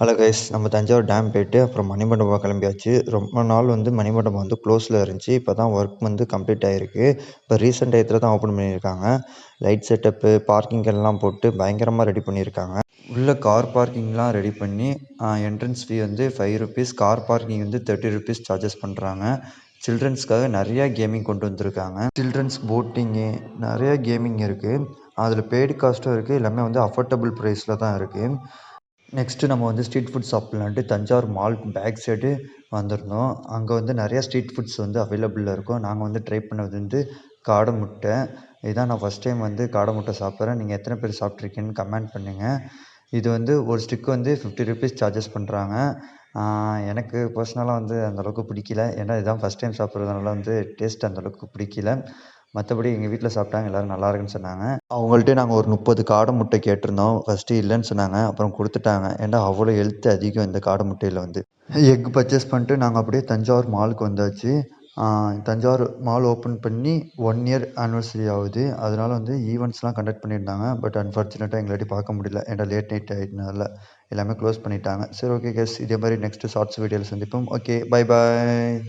Hello guys, நம்ம Thanjavur dam போயிட்டு அப்புறம் மணிமண்டபம் கிளம்பியாச்சு. ரொம்ப நாள் வந்து மணிமண்டபம் வந்து க்ளோஸில் இருந்துச்சு. இப்போ தான் ஒர்க் வந்து கம்ப்ளீட் ஆகிருக்கு. இப்போ ரீசெண்ட் டயத்தில் தான் ஓப்பன் பண்ணியிருக்காங்க. லைட் செட்டப்பு, பார்க்கிங் எல்லாம் போட்டு பயங்கரமாக ரெடி பண்ணியிருக்காங்க. உள்ள கார் பார்க்கிங்லாம் ரெடி பண்ணி என்ட்ரன்ஸ் ஃபீ வந்து ₹5, கார் பார்க்கிங் வந்து ₹30 சார்ஜஸ் பண்ணுறாங்க. சில்ட்ரன்ஸ்க்காக நிறையா கேமிங் கொண்டு வந்திருக்காங்க. சில்ட்ரன்ஸ் போட்டிங்கு நிறையா கேமிங் இருக்குது. அதில் பெய்டு காஸ்ட்டும் இருக்குது. எல்லாமே வந்து அஃபோர்டபுள் ப்ரைஸில் தான் இருக்குது. நெக்ஸ்ட்டு நம்ம வந்து ஸ்ட்ரீட் ஃபுட் சாப்பிட்லான்ட்டு தஞ்சாவூர் மாலுக்கு பேக் சைடு வந்திருந்தோம். அங்கே வந்து நிறையா ஸ்ட்ரீட் ஃபுட்ஸ் வந்து அவைலபிளில் இருக்கும். நாங்கள் வந்து ட்ரை பண்ணது வந்து காடை முட்டை. இதுதான் நான் ஃபஸ்ட் டைம் வந்து காடை முட்டை சாப்பிட்றேன். நீங்கள் எத்தனை பேர் சாப்பிட்ருக்கீங்கன்னு கமெண்ட் பண்ணுங்கள். இது வந்து ஒரு ஸ்டிக் வந்து ₹50 சார்ஜஸ் பண்ணுறாங்க. எனக்கு பர்சனலாக வந்து அந்தளவுக்கு பிடிக்கல. ஏன்னா இதுதான் ஃபஸ்ட் டைம் சாப்பிட்றதுனால வந்து டேஸ்ட் அந்தளவுக்கு பிடிக்கல. மற்றபடி எங்கள் வீட்டில் சாப்பிட்டாங்க, எல்லோரும் நல்லா இருக்குன்னு சொன்னாங்க. அவங்கள்ட்ட நாங்கள் ஒரு 30 காடை முட்டை கேட்டிருந்தோம். ஃபஸ்ட்டு இல்லைன்னு சொன்னாங்க, அப்புறம் கொடுத்துட்டாங்க. ஏன்டா அவ்வளோ ஹெல்த் அதிகம் இந்த காடை முட்டையில் வந்து. எக் பர்ச்சேஸ் பண்ணிட்டு நாங்கள் அப்படியே தஞ்சாவூர் மாலுக்கு வந்தாச்சு. தஞ்சாவூர் மால் ஓப்பன் பண்ணி 1 இயர் ஆனிவர்சரி ஆகுது. அதனால வந்து ஈவெண்ட்ஸ்லாம் கண்டக்ட் பண்ணியிருந்தாங்க. பட் அன்ஃபார்ச்சுனேட்டாக எங்களாட்டி பார்க்க முடியல. ஏன்டா லேட் நைட் ஆகிட்டனால எல்லாமே க்ளோஸ் பண்ணிட்டாங்க. சரி, ஓகே கைஸ், இதே மாதிரி நெக்ஸ்ட்டு ஷார்ட்ஸ் வீடியோவில் சந்திப்போம். Okay, bye bye.